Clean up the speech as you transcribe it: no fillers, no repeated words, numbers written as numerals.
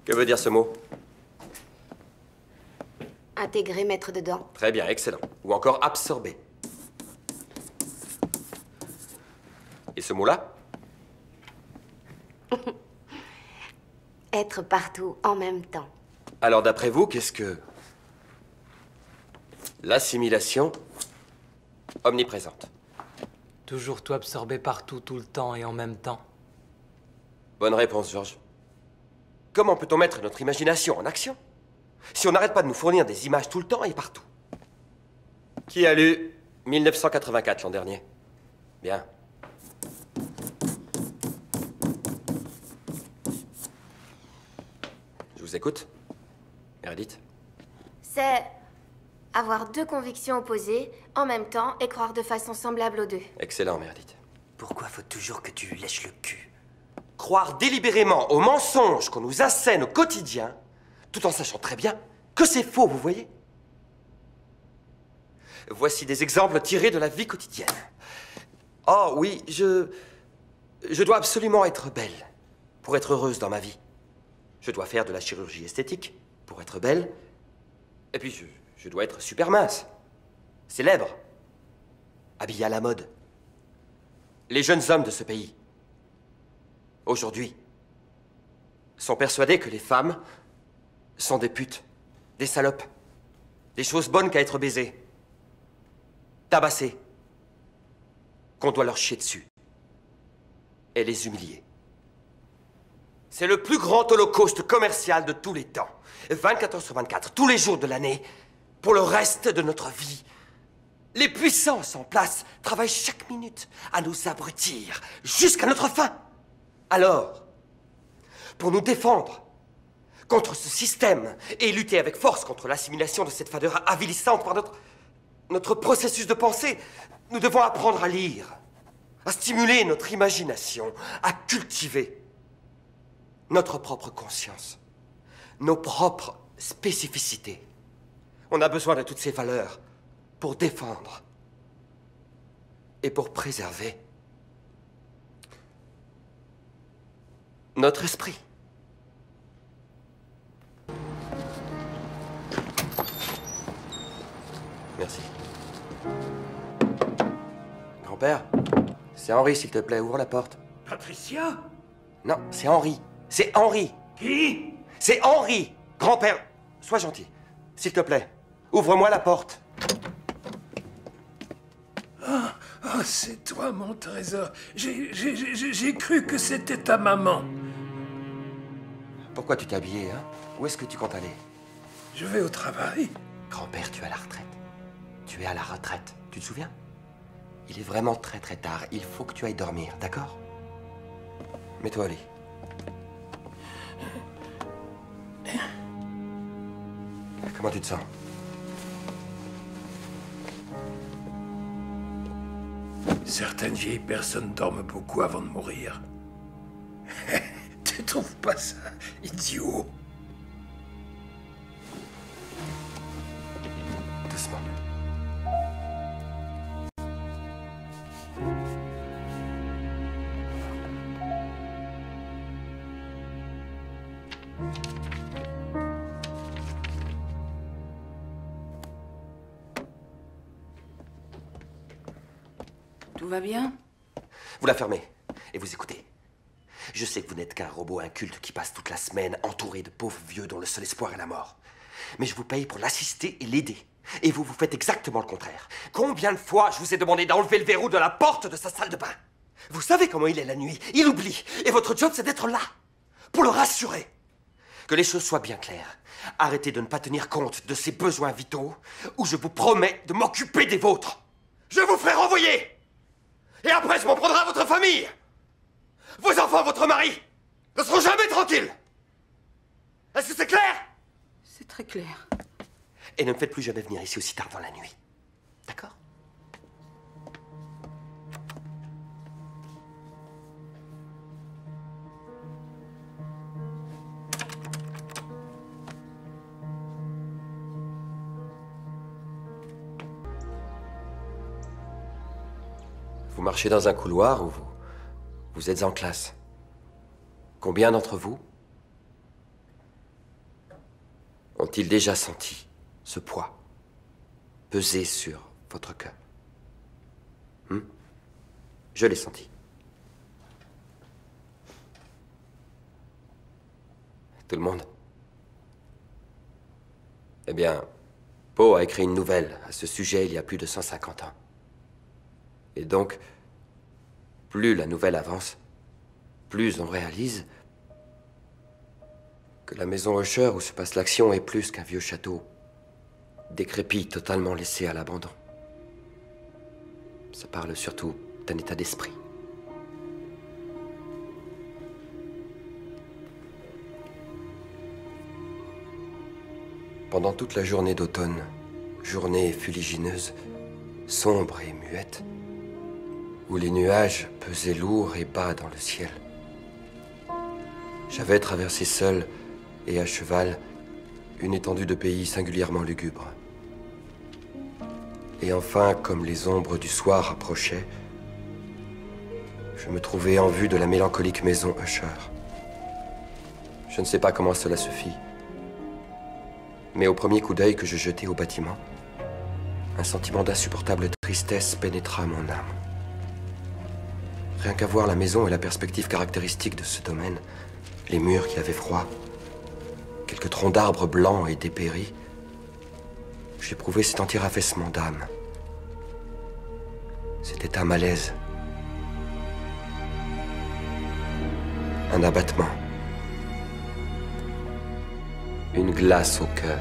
Que veut dire ce mot? Intégrer, mettre dedans. Très bien, excellent. Ou encore absorber. Et ce mot-là? Être partout en même temps. Alors d'après vous, qu'est-ce que... L'assimilation omniprésente. Toujours tout absorber partout, tout le temps et en même temps. Bonne réponse, Georges. Comment peut-on mettre notre imagination en action si on n'arrête pas de nous fournir des images tout le temps et partout? Qui a lu 1984 l'an dernier? Bien. Je vous écoute. Meredith? C'est avoir deux convictions opposées en même temps et croire de façon semblable aux deux. Excellent, Meredith. Pourquoi faut toujours que tu lèches le cul? Croire délibérément aux mensonges qu'on nous assène au quotidien, tout en sachant très bien que c'est faux, vous voyez? Voici des exemples tirés de la vie quotidienne. Oh oui, je dois absolument être belle pour être heureuse dans ma vie. Je dois faire de la chirurgie esthétique pour être belle. Et puis je dois être super mince, célèbre, habillée à la mode. Les jeunes hommes de ce pays, aujourd'hui, sont persuadés que les femmes sont des putes, des salopes, des choses bonnes qu'à être baisées, tabassées, qu'on doit leur chier dessus et les humilier. C'est le plus grand holocauste commercial de tous les temps. 24 heures sur 24, tous les jours de l'année, pour le reste de notre vie. Les puissances en place travaillent chaque minute à nous abrutir jusqu'à notre fin. Alors, pour nous défendre contre ce système et lutter avec force contre l'assimilation de cette fadeur avilissante par notre processus de pensée, nous devons apprendre à lire, à stimuler notre imagination, à cultiver notre propre conscience, nos propres spécificités. On a besoin de toutes ces valeurs pour défendre et pour préserver notre esprit. Merci. Grand-père, c'est Henri, s'il te plaît, ouvre la porte. Patricia? Non, c'est Henri. C'est Henri. Qui? C'est Henri. Grand-père, sois gentil. S'il te plaît, ouvre-moi la porte. Oh, c'est toi, mon trésor. J'ai cru que c'était ta maman. Pourquoi tu t'es habillé, hein? Où est-ce que tu comptes aller? Je vais au travail. Grand-père, tu es à la retraite. Tu es à la retraite. Tu te souviens? Il est vraiment très très tard. Il faut que tu ailles dormir, d'accord? Mets-toi au lit. Comment tu te sens? Certaines vieilles personnes dorment beaucoup avant de mourir. Tu trouves pas ça idiot? Doucement. Tout va bien? Vous la fermez et vous écoutez. Je sais que vous n'êtes qu'un robot inculte qui passe toute la semaine entouré de pauvres vieux dont le seul espoir est la mort. Mais je vous paye pour l'assister et l'aider. Et vous faites exactement le contraire. Combien de fois je vous ai demandé d'enlever le verrou de la porte de sa salle de bain? Vous savez comment il est la nuit. Il oublie. Et votre job, c'est d'être là. Pour le rassurer. Que les choses soient bien claires. Arrêtez de ne pas tenir compte de ses besoins vitaux, ou je vous promets de m'occuper des vôtres. Je vous ferai renvoyer. Et après, je m'en prendrai à votre famille. Vos enfants, votre mari ne seront jamais tranquilles. Est-ce que c'est clair? C'est très clair. Et ne me faites plus jamais venir ici aussi tard dans la nuit. D'accord? Vous marchez dans un couloir où vous êtes en classe. Combien d'entre vous ont-ils déjà senti ce poids peser sur votre cœur? Je l'ai senti. Tout le monde? Eh bien, Poe a écrit une nouvelle à ce sujet il y a plus de 150 ans. Et donc, plus la nouvelle avance, plus on réalise que la maison Usher où se passe l'action est plus qu'un vieux château, décrépit, totalement laissé à l'abandon. Ça parle surtout d'un état d'esprit. Pendant toute la journée d'automne, journée fuligineuse, sombre et muette, où les nuages pesaient lourds et bas dans le ciel, j'avais traversé seul et à cheval une étendue de pays singulièrement lugubre. Et enfin, comme les ombres du soir approchaient, je me trouvais en vue de la mélancolique maison Usher. Je ne sais pas comment cela se fit, mais au premier coup d'œil que je jetai au bâtiment, un sentiment d'insupportable tristesse pénétra mon âme. Rien qu'à voir la maison et la perspective caractéristique de ce domaine, les murs qui avaient froid, quelques troncs d'arbres blancs et dépéris, j'éprouvais cet entier affaissement d'âme. C'était un malaise. Un abattement. Une glace au cœur.